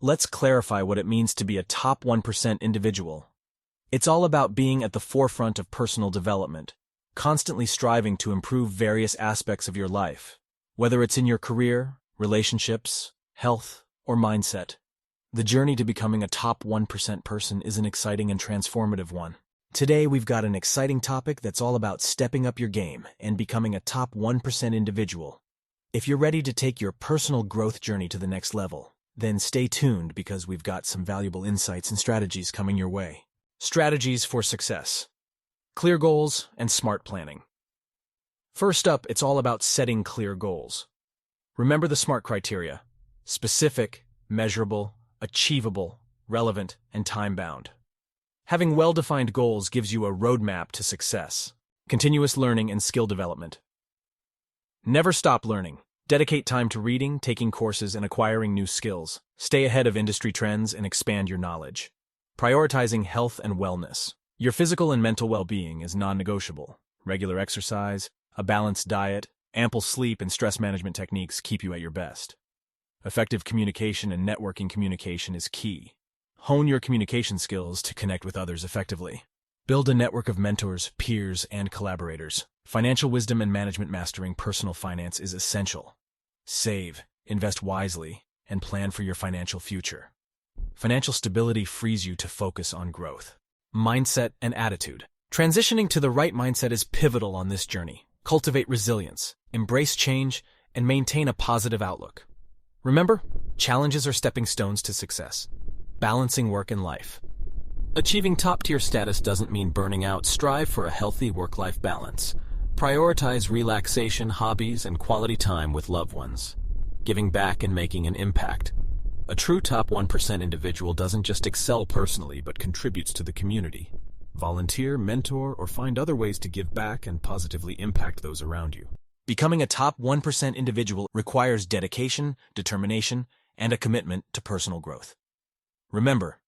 let's clarify what it means to be a top 1% individual. It's all about being at the forefront of personal development, constantly striving to improve various aspects of your life, whether it's in your career, relationships, health, or mindset. The journey to becoming a top 1% person is an exciting and transformative one. Today we've got an exciting topic that's all about stepping up your game and becoming a top 1% individual. If you're ready to take your personal growth journey to the next level, then stay tuned because we've got some valuable insights and strategies coming your way. Strategies for success. Clear goals and smart planning. First up, it's all about setting clear goals. Remember the SMART criteria: specific, measurable, achievable, relevant, and time-bound. Having well-defined goals gives you a roadmap to success. Continuous learning and skill development. Never stop learning. Dedicate time to reading, taking courses, and acquiring new skills. Stay ahead of industry trends and expand your knowledge. Prioritizing health and wellness. Your physical and mental well-being is non-negotiable. Regular exercise, a balanced diet, ample sleep, and stress management techniques keep you at your best. Effective communication and networking communication is key. Hone your communication skills to connect with others effectively. Build a network of mentors, peers, and collaborators. Financial wisdom and management. Mastering personal finance is essential. Save, invest wisely, and plan for your financial future. Financial stability frees you to focus on growth. Mindset and attitude. Transitioning to the right mindset is pivotal on this journey. Cultivate resilience, embrace change, and maintain a positive outlook. Remember, challenges are stepping stones to success. Balancing work and life. Achieving top-tier status doesn't mean burning out. Strive for a healthy work-life balance. Prioritize relaxation, hobbies, and quality time with loved ones. Giving back and making an impact. A true top 1% individual doesn't just excel personally, but contributes to the community. Volunteer, mentor, or find other ways to give back and positively impact those around you. Becoming a top 1% individual requires dedication, determination, and a commitment to personal growth. Remember,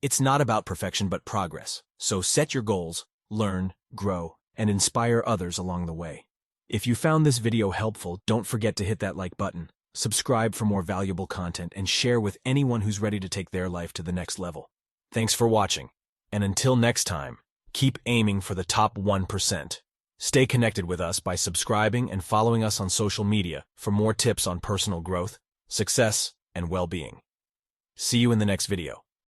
it's not about perfection but progress, so set your goals, learn, grow, and inspire others along the way. If you found this video helpful, don't forget to hit that like button, subscribe for more valuable content, and share with anyone who's ready to take their life to the next level. Thanks for watching, and until next time, keep aiming for the top 1%. Stay connected with us by subscribing and following us on social media for more tips on personal growth, success, and well-being. See you in the next video.